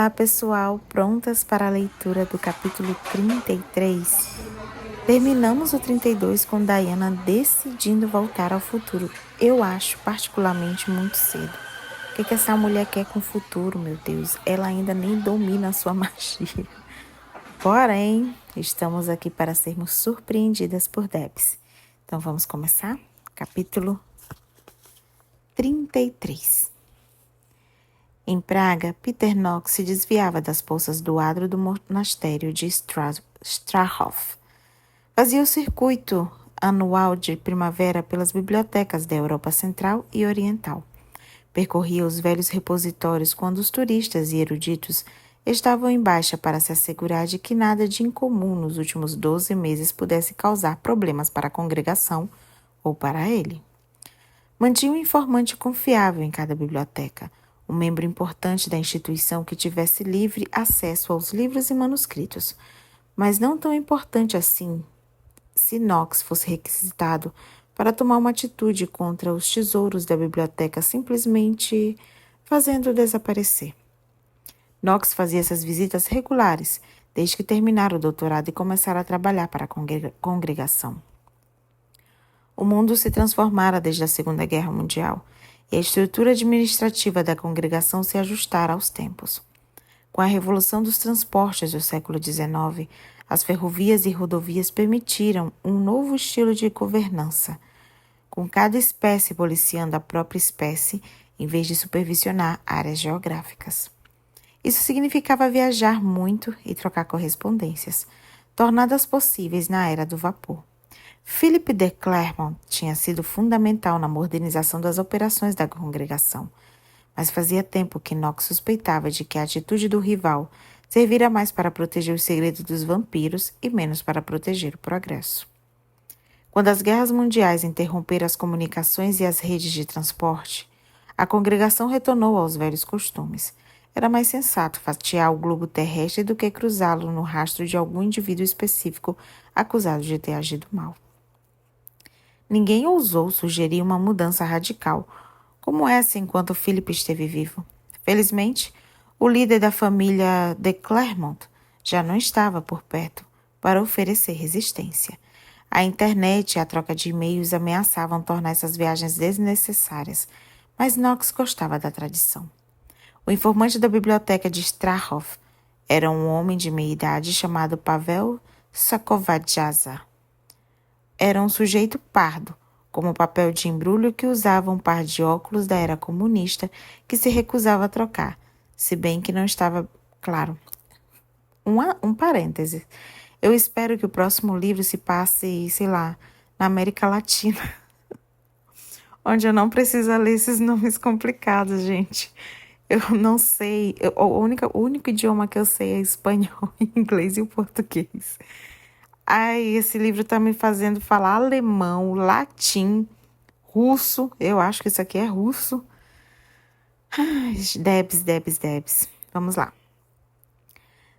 Olá, pessoal, prontas para a leitura do capítulo 33? Terminamos o 32 com Diana decidindo voltar ao futuro. Eu acho particularmente muito cedo. O que essa mulher quer com o futuro, meu Deus? Ela ainda nem domina a sua magia. Porém, estamos aqui para sermos surpreendidas por Debs. Então vamos começar? Capítulo 33. Em Praga, Peter Knox se desviava das poças do adro do monastério de Strahov. Fazia o circuito anual de primavera pelas bibliotecas da Europa Central e Oriental. Percorria os velhos repositórios quando os turistas e eruditos estavam em baixa para se assegurar de que nada de incomum nos últimos 12 meses pudesse causar problemas para a congregação ou para ele. Mantinha um informante confiável em cada biblioteca, um membro importante da instituição que tivesse livre acesso aos livros e manuscritos, mas não tão importante assim se Knox fosse requisitado para tomar uma atitude contra os tesouros da biblioteca simplesmente fazendo desaparecer. Knox fazia essas visitas regulares desde que terminara o doutorado e começara a trabalhar para a congregação. O mundo se transformara desde a Segunda Guerra Mundial e a estrutura administrativa da congregação se ajustara aos tempos. Com a revolução dos transportes do século XIX, as ferrovias e rodovias permitiram um novo estilo de governança, com cada espécie policiando a própria espécie, em vez de supervisionar áreas geográficas. Isso significava viajar muito e trocar correspondências, tornadas possíveis na era do vapor. Philip de Clermont tinha sido fundamental na modernização das operações da congregação, mas fazia tempo que Knox suspeitava de que a atitude do rival servira mais para proteger os segredos dos vampiros e menos para proteger o progresso. Quando as guerras mundiais interromperam as comunicações e as redes de transporte, a congregação retornou aos velhos costumes. Era mais sensato fatiar o globo terrestre do que cruzá-lo no rastro de algum indivíduo específico acusado de ter agido mal. Ninguém ousou sugerir uma mudança radical, como essa enquanto Philip esteve vivo. Felizmente, o líder da família de Clermont já não estava por perto para oferecer resistência. A internet e a troca de e-mails ameaçavam tornar essas viagens desnecessárias, mas Knox gostava da tradição. O informante da biblioteca de Strahov era um homem de meia-idade chamado Pavel Sokovadjaza. Era um sujeito pardo, como o papel de embrulho que usava um par de óculos da era comunista que se recusava a trocar, se bem que não estava claro. Um parêntese. Eu espero que o próximo livro se passe, sei lá, na América Latina, onde eu não preciso ler esses nomes complicados, gente. Eu não sei, o único idioma que eu sei é espanhol, inglês e o português. Ai, esse livro tá me fazendo falar alemão, latim, russo. Eu acho que isso aqui é russo. Ai, Debs. Vamos lá.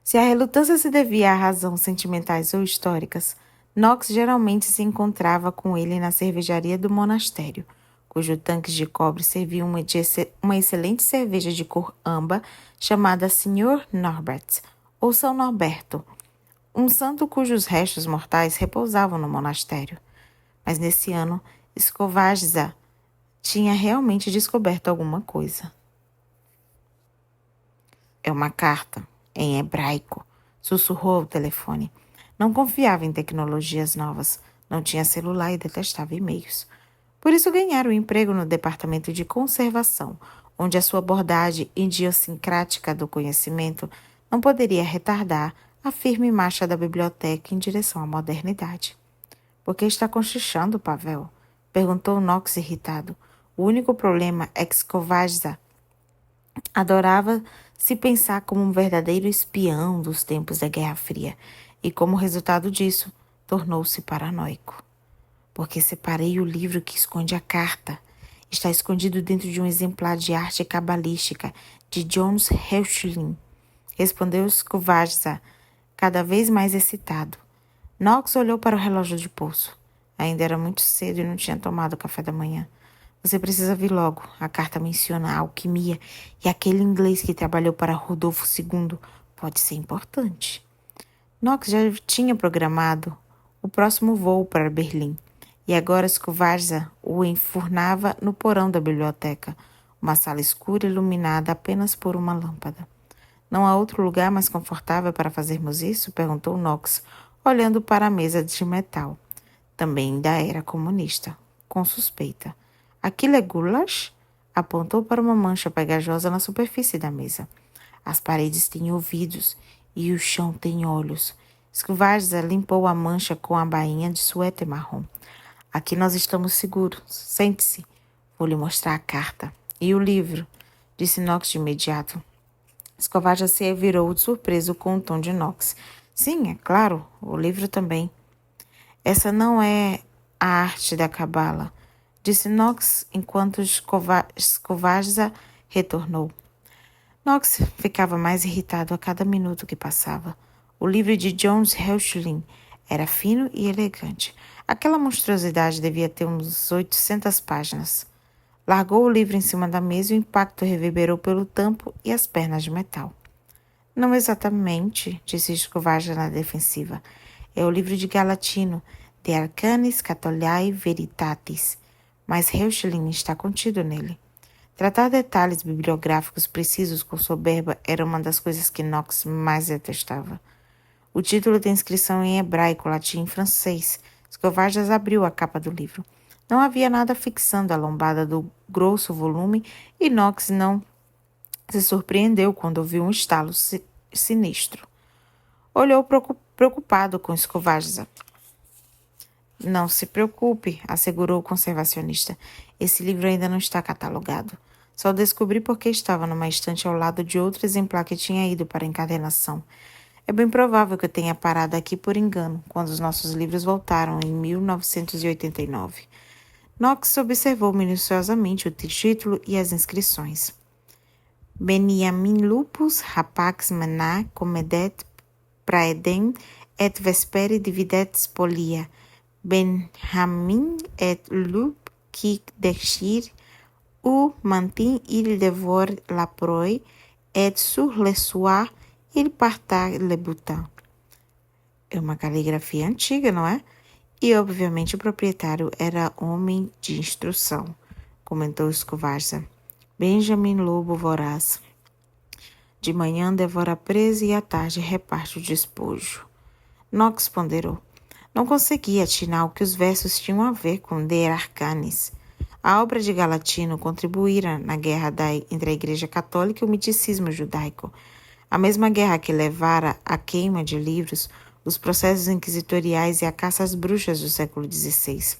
Se a relutância se devia a razões sentimentais ou históricas, Knox geralmente se encontrava com ele na cervejaria do monastério, cujo tanque de cobre servia uma excelente cerveja de cor âmbar chamada Sr. Norbert, ou São Norberto, um santo cujos restos mortais repousavam no monastério. Mas nesse ano, Skovajza tinha realmente descoberto alguma coisa. É uma carta, em hebraico, sussurrou ao telefone. Não confiava em tecnologias novas, não tinha celular e detestava e-mails. Por isso ganhara um emprego no departamento de conservação, onde a sua abordagem idiosincrática do conhecimento não poderia retardar a firme marcha da biblioteca em direção à modernidade. — Por que está cochichando, Pavel? Perguntou Knox irritado. O único problema é que Skovajza adorava se pensar como um verdadeiro espião dos tempos da Guerra Fria e, como resultado disso, tornou-se paranoico. Porque separei o livro que esconde a carta. Está escondido dentro de um exemplar de arte cabalística de Jones Reuchlin, respondeu Skovajza, cada vez mais excitado. Knox olhou para o relógio de pulso. Ainda era muito cedo e não tinha tomado café da manhã. Você precisa vir logo. A carta menciona a alquimia e aquele inglês que trabalhou para Rodolfo II pode ser importante. Knox já tinha programado o próximo voo para Berlim e agora Scovarza o enfurnava no porão da biblioteca, uma sala escura iluminada apenas por uma lâmpada. Não há outro lugar mais confortável para fazermos isso? Perguntou Knox, olhando para a mesa de metal. Também da era comunista, com suspeita. Aquilo é goulash? Apontou para uma mancha pegajosa na superfície da mesa. As paredes têm ouvidos e o chão tem olhos. Scovarza limpou a mancha com a bainha de suéter marrom. Aqui nós estamos seguros. Sente-se. Vou lhe mostrar a carta. E o livro? Disse Knox de imediato. Scovarza se virou surpreso com o tom de Knox. Sim, é claro. O livro também. Essa não é a arte da cabala, disse Knox enquanto Scovarza retornou. Knox ficava mais irritado a cada minuto que passava. O livro de Jones Helschling era fino e elegante. Aquela monstruosidade devia ter uns 800 páginas. Largou o livro em cima da mesa e o impacto reverberou pelo tampo e as pernas de metal. Não exatamente, disse Scovarza na defensiva. É o livro de Galatino, De Arcanis Catholiae Veritatis, mas Helschling está contido nele. Tratar detalhes bibliográficos precisos com soberba era uma das coisas que Knox mais detestava. O título tem inscrição em hebraico, latim e francês. Scovarza abriu a capa do livro. Não havia nada fixando a lombada do grosso volume e Knox não se surpreendeu quando ouviu um estalo sinistro. Olhou preocupado com Scovarza. Não se preocupe, assegurou o conservacionista. Esse livro ainda não está catalogado. Só descobri porque estava numa estante ao lado de outro exemplar que tinha ido para encadernação. É bem provável que eu tenha parado aqui por engano, quando os nossos livros voltaram em 1989. Knox observou minuciosamente o título e as inscrições. Beniamin lupus rapax mana comedet praedem et vesperi dividet spolia. Benjamin et lup qui dexir ou mantin il devor la proie et sur le soir il partage le butin. É uma caligrafia antiga, não é? E, obviamente, o proprietário era homem de instrução, comentou Scovarza. Benjamin Lobo Voraz. De manhã devora a presa e à tarde reparte o despojo. Knox ponderou. Não conseguia atinar o que os versos tinham a ver com De Arcanis. A obra de Galatino contribuíra na guerra entre a Igreja Católica e o misticismo judaico. A mesma guerra que levara à queima de livros, os processos inquisitoriais e a caça às bruxas do século XVI.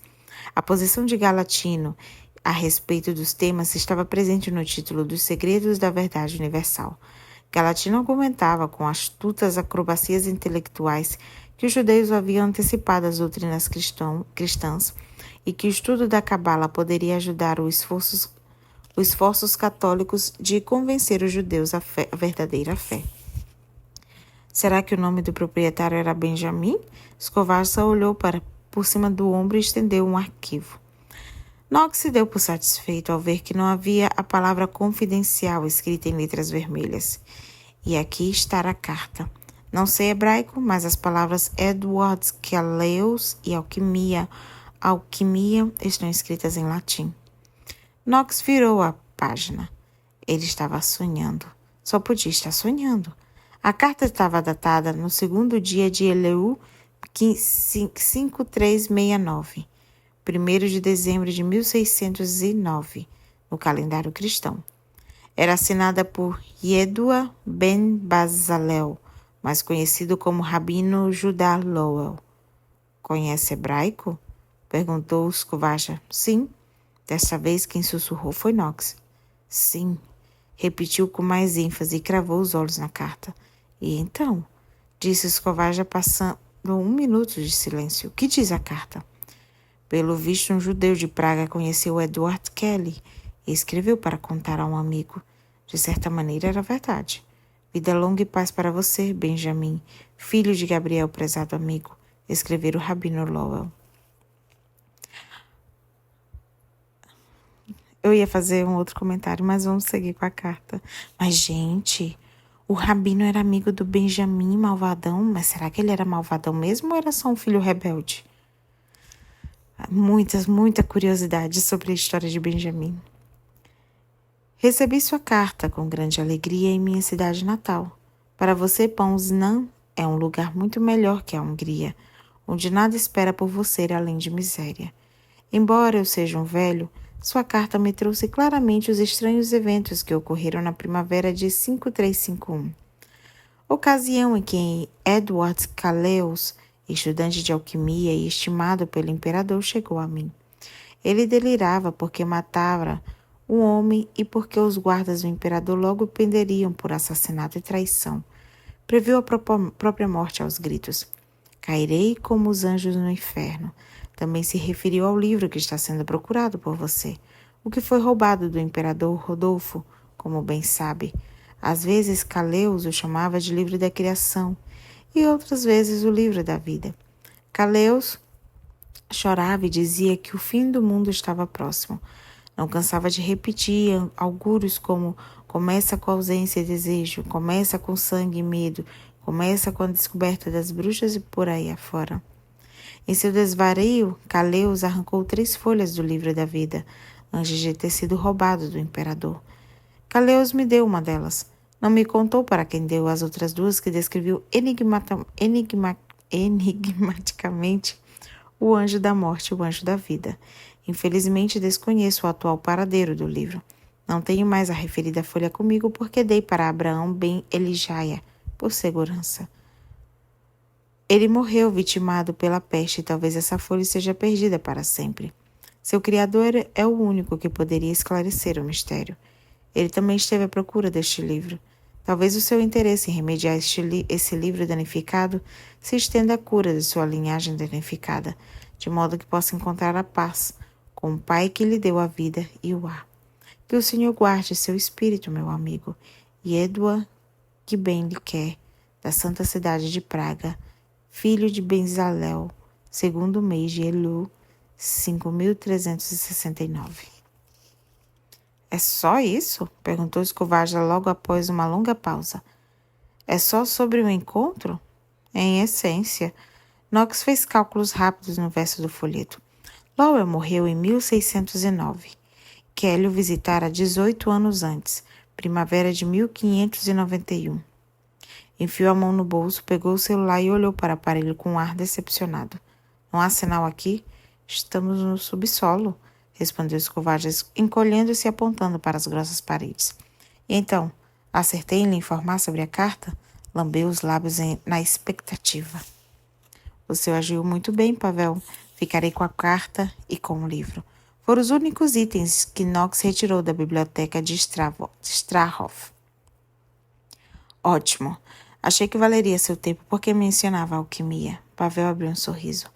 A posição de Galatino a respeito dos temas estava presente no título dos Segredos da Verdade Universal. Galatino argumentava com astutas acrobacias intelectuais que os judeus haviam antecipado as doutrinas cristãs e que o estudo da Cabala poderia ajudar os esforços católicos de convencer os judeus à verdadeira fé. Será que o nome do proprietário era Benjamin? Scovarza olhou por cima do ombro e estendeu um arquivo. Knox se deu por satisfeito ao ver que não havia a palavra confidencial escrita em letras vermelhas. E aqui está a carta. Não sei hebraico, mas as palavras Edward Calleus e alquimia estão escritas em latim. Knox virou a página. Ele estava sonhando. Só podia estar sonhando. A carta estava datada no segundo dia de Elul 5369, 1º de dezembro de 1609, no calendário cristão. Era assinada por Yedua ben Bazalel, mais conhecido como Rabino Judá Lowell. Conhece hebraico? Perguntou Scovarza. Sim. Desta vez quem sussurrou foi Knox. Sim. Repetiu com mais ênfase e cravou os olhos na carta. E então? Disse Scovarza passando 1 minuto de silêncio. O que diz a carta? Pelo visto, um judeu de Praga conheceu Edward Kelly e escreveu para contar a um amigo. De certa maneira, era verdade. Vida longa e paz para você, Benjamin, filho de Gabriel, prezado amigo, escrevera o Rabino Lowell. Eu ia fazer um outro comentário, mas vamos seguir com a carta. Mas, gente, o Rabino era amigo do Benjamim malvadão, mas será que ele era malvadão mesmo ou era só um filho rebelde? Muita curiosidade sobre a história de Benjamim. Recebi sua carta com grande alegria em minha cidade natal. Para você, Poznan é um lugar muito melhor que a Hungria, onde nada espera por você além de miséria. Embora eu seja um velho, sua carta me trouxe claramente os estranhos eventos que ocorreram na primavera de 5351. Ocasião em que Edward Kaleus, estudante de alquimia e estimado pelo imperador, chegou a mim. Ele delirava porque matara um homem e porque os guardas do imperador logo o prenderiam por assassinato e traição. Previu a própria morte aos gritos. Cairei como os anjos no inferno. Também se referiu ao livro que está sendo procurado por você, o que foi roubado do imperador Rodolfo, como bem sabe. Às vezes Caleus o chamava de livro da criação e outras vezes o livro da vida. Caleus chorava e dizia que o fim do mundo estava próximo. Não cansava de repetir augúrios como começa com ausência e desejo, começa com sangue e medo, começa com a descoberta das bruxas e por aí afora. Em seu desvario, Caleus arrancou 3 folhas do livro da vida, antes de ter sido roubado do imperador. Caleus me deu uma delas. Não me contou para quem deu as outras 2 que descreveu enigmaticamente o anjo da morte e o anjo da vida. Infelizmente, desconheço o atual paradeiro do livro. Não tenho mais a referida folha comigo porque dei para Abraão ben Elijah, por segurança. Ele morreu vitimado pela peste e talvez essa folha seja perdida para sempre. Seu criador é o único que poderia esclarecer o mistério. Ele também esteve à procura deste livro. Talvez o seu interesse em remediar esse livro danificado se estenda à cura de sua linhagem danificada, de modo que possa encontrar a paz com o Pai que lhe deu a vida e o ar. Que o Senhor guarde seu espírito, meu amigo, e Edward, que bem lhe quer, da santa cidade de Praga, filho de Benzalel, segundo mês de Elu, 5369. É só isso? Perguntou Escovaja logo após uma longa pausa. É só sobre o encontro? Em essência, Knox fez cálculos rápidos no verso do folheto. Lowell morreu em 1609. Kelly o visitara 18 anos antes, primavera de 1591. Enfiou a mão no bolso, pegou o celular e olhou para o aparelho com um ar decepcionado. Não há sinal aqui? Estamos no subsolo, respondeu Escovajas, encolhendo-se e apontando para as grossas paredes. E então, acertei em lhe informar sobre a carta? Lambeu os lábios na expectativa. Você agiu muito bem, Pavel. Ficarei com a carta e com o livro. Foram os únicos itens que Knox retirou da biblioteca de Strahov. Ótimo. Achei que valeria seu tempo porque mencionava a alquimia. Pavel abriu um sorriso.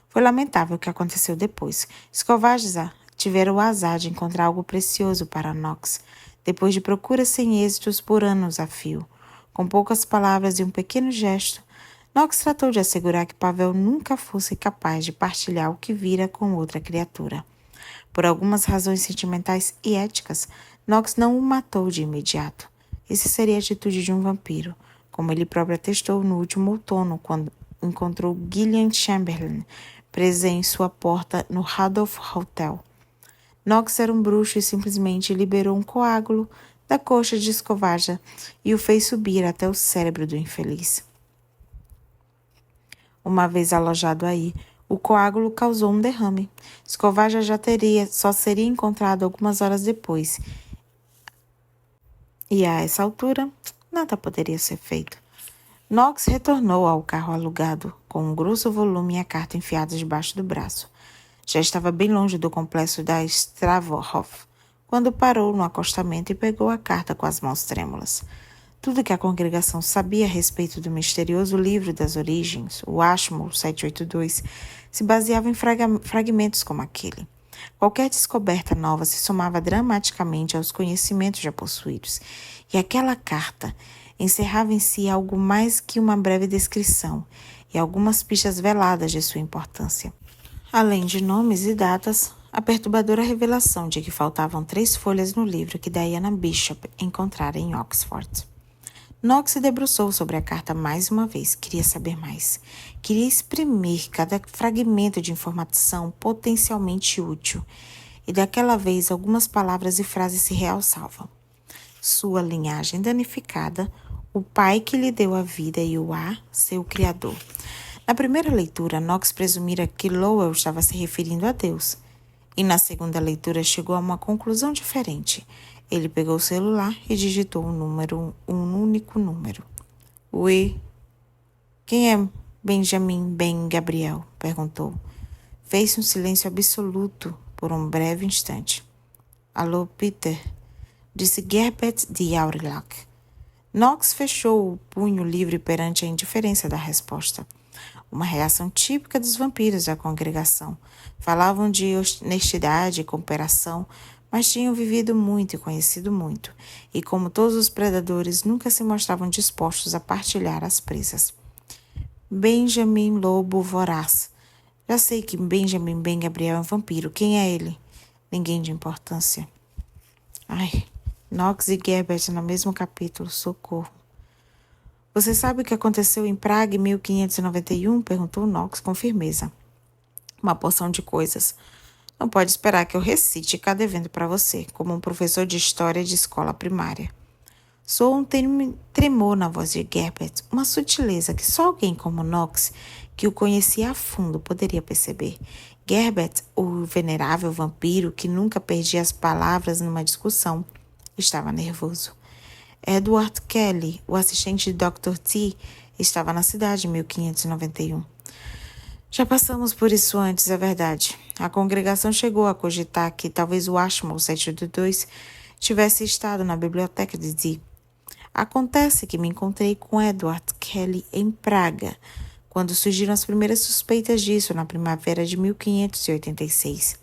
Foi lamentável o que aconteceu depois. Escovaja tivera o azar de encontrar algo precioso para Knox, depois de procuras sem êxitos por anos a fio. Com poucas palavras e um pequeno gesto, Knox tratou de assegurar que Pavel nunca fosse capaz de partilhar o que vira com outra criatura. Por algumas razões sentimentais e éticas, Knox não o matou de imediato. Essa seria a atitude de um vampiro, como ele próprio atestou no último outono, quando encontrou Gillian Chamberlain presa em sua porta no Randolph Hotel. Knox era um bruxo e simplesmente liberou um coágulo da coxa de Escovaja e o fez subir até o cérebro do infeliz. Uma vez alojado aí, o coágulo causou um derrame. Escovaja só seria encontrado algumas horas depois. E a essa altura, nada poderia ser feito. Knox retornou ao carro alugado, com um grosso volume e a carta enfiada debaixo do braço. Já estava bem longe do complexo da Strahov, quando parou no acostamento e pegou a carta com as mãos trêmulas. Tudo que a congregação sabia a respeito do misterioso livro das origens, o Ashmole 782, se baseava em fragmentos como aquele. Qualquer descoberta nova se somava dramaticamente aos conhecimentos já possuídos, e aquela carta encerrava em si algo mais que uma breve descrição e algumas pistas veladas de sua importância. Além de nomes e datas, a perturbadora revelação de que faltavam 3 folhas no livro que Diana Bishop encontrara em Oxford. Knox se debruçou sobre a carta mais uma vez. Queria saber mais. Queria exprimir cada fragmento de informação potencialmente útil. E daquela vez algumas palavras e frases se realçavam. Sua linhagem danificada, o pai que lhe deu a vida e o ar, seu criador. Na primeira leitura, Knox presumira que Lowell estava se referindo a Deus. E na segunda leitura chegou a uma conclusão diferente. Ele pegou o celular e digitou um único número. Oi? Quem é Benjamin Ben Gabriel? Perguntou. Fez-se um silêncio absoluto por um breve instante. Alô, Peter? Disse Gerbert de Aurillac. Knox fechou o punho livre perante a indiferença da resposta. Uma reação típica dos vampiros da congregação. Falavam de honestidade e cooperação, mas tinham vivido muito e conhecido muito, e como todos os predadores, nunca se mostravam dispostos a partilhar as presas. Benjamin Lobo Voraz. Já sei que Benjamin Ben Gabriel é um vampiro. Quem é ele? Ninguém de importância. Ai, Knox e Gerbert no mesmo capítulo. Socorro. Você sabe o que aconteceu em Praga em 1591? Perguntou Knox com firmeza. Uma porção de coisas. Não pode esperar que eu recite cada evento para você, como um professor de história de escola primária. Soou um tremor na voz de Gerbert, uma sutileza que só alguém como Knox, que o conhecia a fundo, poderia perceber. Gerbert, o venerável vampiro que nunca perdia as palavras numa discussão, estava nervoso. Edward Kelly, o assistente de Dr. T, estava na cidade em 1591. Já passamos por isso antes, é verdade. A congregação chegou a cogitar que talvez o Ashmole 782 tivesse estado na biblioteca de Dee. Acontece que me encontrei com Edward Kelly em Praga, quando surgiram as primeiras suspeitas disso na primavera de 1586.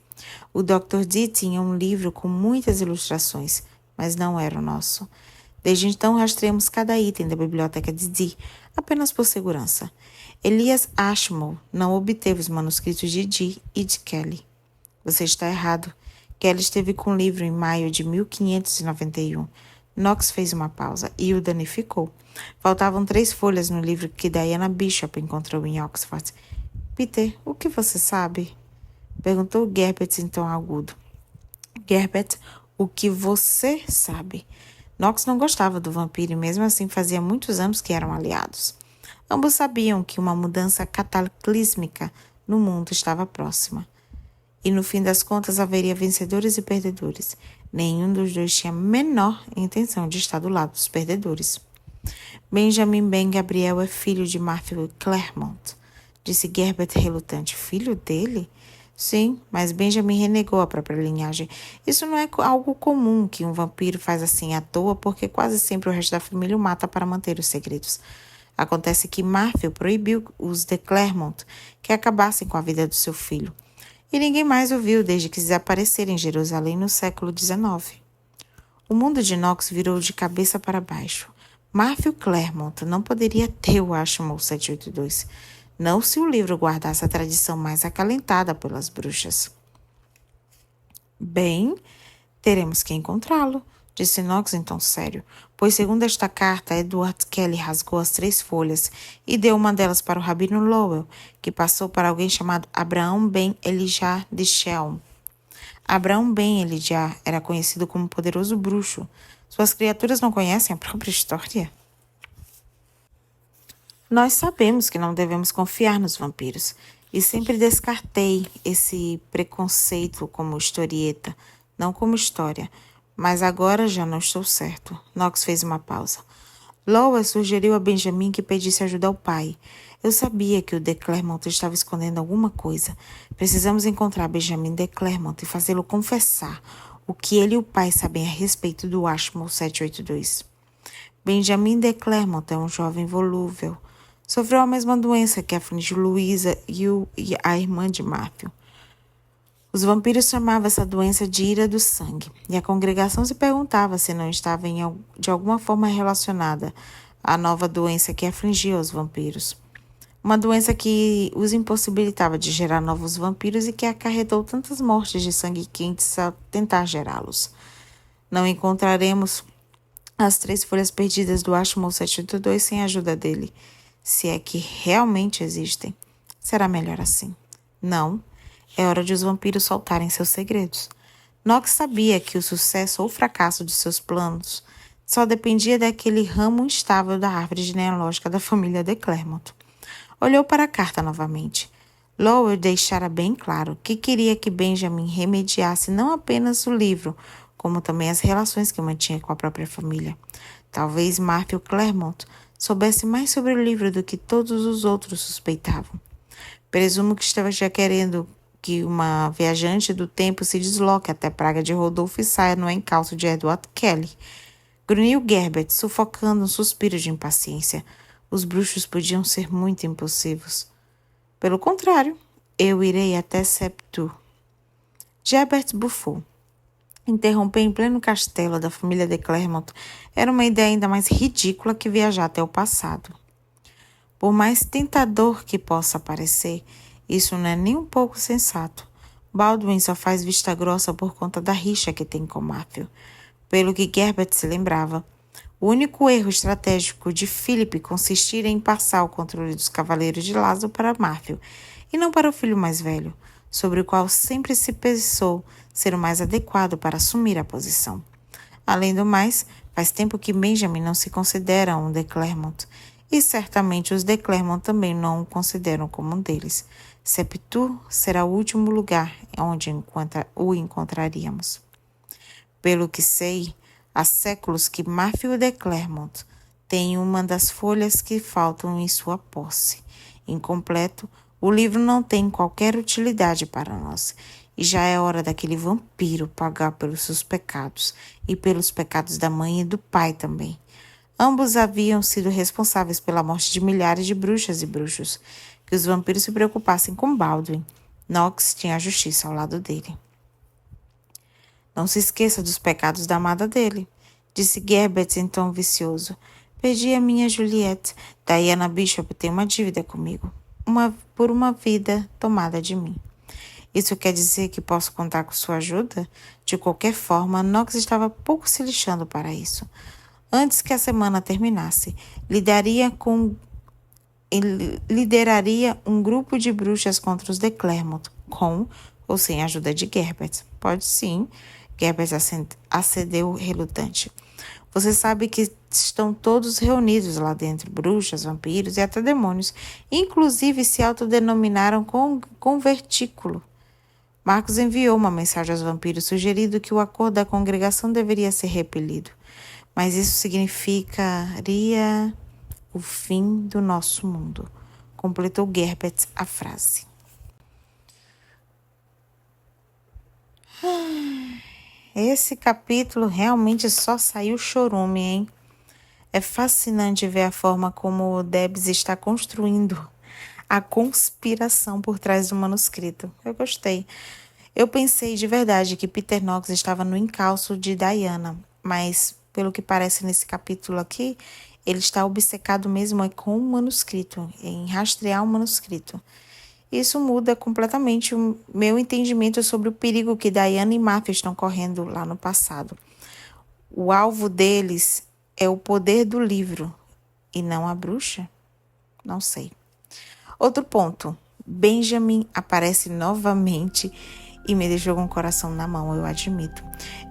O Dr. Dee tinha um livro com muitas ilustrações, mas não era o nosso. Desde então rastreamos cada item da biblioteca de Dee, apenas por segurança. Elias Ashmole não obteve os manuscritos de Dee e de Kelly. Você está errado. Kelly esteve com o livro em maio de 1591. Knox fez uma pausa e o danificou. Faltavam 3 folhas no livro que Diana Bishop encontrou em Oxford. Peter, o que você sabe? Perguntou Gerbert em tom agudo. Gerbert, o que você sabe? Knox não gostava do vampiro e mesmo assim fazia muitos anos que eram aliados. Ambos sabiam que uma mudança cataclísmica no mundo estava próxima. E no fim das contas haveria vencedores e perdedores. Nenhum dos dois tinha a menor intenção de estar do lado dos perdedores. Benjamin Ben Gabriel é filho de Matthew Claremont, disse Gerbert relutante. Filho dele? Sim, mas Benjamin renegou a própria linhagem. Isso não é algo comum que um vampiro faz assim à toa, porque quase sempre o resto da família o mata para manter os segredos. Acontece que Matthew proibiu os de Claremont que acabassem com a vida do seu filho. E ninguém mais o viu desde que desapareceram em Jerusalém no século XIX. O mundo de Knox virou de cabeça para baixo. Matthew Claremont não poderia ter o Ashmole 782, não se o livro guardasse a tradição mais acalentada pelas bruxas. Bem, teremos que encontrá-lo, disse Knox em tom sério, pois segundo esta carta, Edward Kelly rasgou as 3 folhas e deu uma delas para o rabino Lowell, que passou para alguém chamado Abraham Ben Elijah de Shelm. Abraham Ben Elijah era conhecido como poderoso bruxo. Suas criaturas não conhecem a própria história? Nós sabemos que não devemos confiar nos vampiros, e sempre descartei esse preconceito como historieta, não como história, mas agora já não estou certo. Knox fez uma pausa. Lowell sugeriu a Benjamin que pedisse ajuda ao pai. Eu sabia que o de Claremont estava escondendo alguma coisa. Precisamos encontrar Benjamin de Claremont e fazê-lo confessar o que ele e o pai sabem a respeito do Ashmole 782. Benjamin de Claremont é um jovem volúvel. Sofreu a mesma doença que afligiu Louisa e a irmã de Matthew. Os vampiros chamavam essa doença de ira do sangue, e a congregação se perguntava se não estava de alguma forma relacionada à nova doença que afligia os vampiros. Uma doença que os impossibilitava de gerar novos vampiros e que acarretou tantas mortes de sangue quentes ao tentar gerá-los. Não encontraremos as 3 folhas perdidas do Ashmole 782 sem a ajuda dele. Se é que realmente existem, será melhor assim. Não, é hora de os vampiros soltarem seus segredos. Nox sabia que o sucesso ou fracasso de seus planos só dependia daquele ramo instável da árvore genealógica da família de Clermont. Olhou para a carta novamente. Lowell deixara bem claro que queria que Benjamin remediasse não apenas o livro, como também as relações que mantinha com a própria família. Talvez Matthew Clermont soubesse mais sobre o livro do que todos os outros suspeitavam. Presumo que estava já querendo que uma viajante do tempo se desloque até Praga de Rodolfo e saia no encalço de Edward Kelly. Grunhiu Gerbert, sufocando um suspiro de impaciência. Os bruxos podiam ser muito impulsivos. Pelo contrário, eu irei até Septu. Gerbert bufou. Interromper em pleno castelo da família de Clermont era uma ideia ainda mais ridícula que viajar até o passado. Por mais tentador que possa parecer, isso não é nem um pouco sensato. Baldwin só faz vista grossa por conta da rixa que tem com Matthew. Pelo que Gerbert se lembrava, o único erro estratégico de Philip consistira em passar o controle dos Cavaleiros de Lázaro para Matthew, e não para o filho mais velho, sobre o qual sempre se pensou ser o mais adequado para assumir a posição. Além do mais, faz tempo que Benjamin não se considera um de Clermont, e certamente os de Clermont também não o consideram como um deles. Septu será o último lugar onde o encontraríamos. Pelo que sei, há séculos que Matthew de Clermont tem uma das folhas que faltam em sua posse. Incompleto, o livro não tem qualquer utilidade para nós, e já é hora daquele vampiro pagar pelos seus pecados, e pelos pecados da mãe e do pai também. Ambos haviam sido responsáveis pela morte de milhares de bruxas e bruxos. Que os vampiros se preocupassem com Baldwin. Nox tinha a justiça ao lado dele. Não se esqueça dos pecados da amada dele, disse Gerbert em tom vicioso. Perdi a minha Juliette. Diana Bishop tem uma dívida comigo. Por uma vida tomada de mim. Isso quer dizer que posso contar com sua ajuda? De qualquer forma, Nox estava pouco se lixando para isso. Antes que a semana terminasse, lideraria um grupo de bruxas contra os de Clermont, com ou sem a ajuda de Gerbert. Pode sim, Gerbert acedeu relutante. Você sabe que estão todos reunidos lá dentro, bruxas, vampiros e até demônios. Inclusive se autodenominaram convertículo. Marcos enviou uma mensagem aos vampiros sugerindo que o acordo da congregação deveria ser repelido. Mas isso significaria o fim do nosso mundo, completou Gerbert a frase. Esse capítulo realmente só saiu chorume, hein? É fascinante ver a forma como o Debs está construindo a conspiração por trás do manuscrito. Eu gostei. Eu pensei de verdade que Peter Knox estava no encalço de Diana, mas pelo que parece nesse capítulo aqui, ele está obcecado mesmo com o manuscrito, em rastrear o manuscrito. Isso muda completamente o meu entendimento sobre o perigo que Diana e Matthew estão correndo lá no passado. O alvo deles é o poder do livro e não a bruxa? Não sei. Outro ponto. Benjamin aparece novamente e me deixou com o coração na mão, eu admito.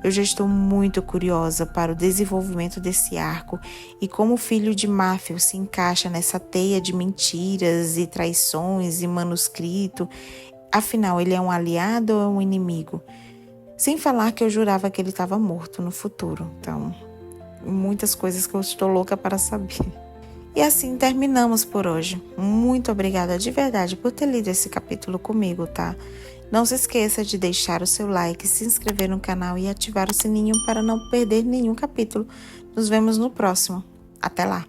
Eu já estou muito curiosa para o desenvolvimento desse arco e como o filho de Matthew se encaixa nessa teia de mentiras e traições e manuscrito. Afinal, ele é um aliado ou é um inimigo? Sem falar que eu jurava que ele estava morto no futuro. Então, muitas coisas que eu estou louca para saber. E assim terminamos por hoje. Muito obrigada de verdade por ter lido esse capítulo comigo, tá? Não se esqueça de deixar o seu like, se inscrever no canal e ativar o sininho para não perder nenhum capítulo. Nos vemos no próximo. Até lá!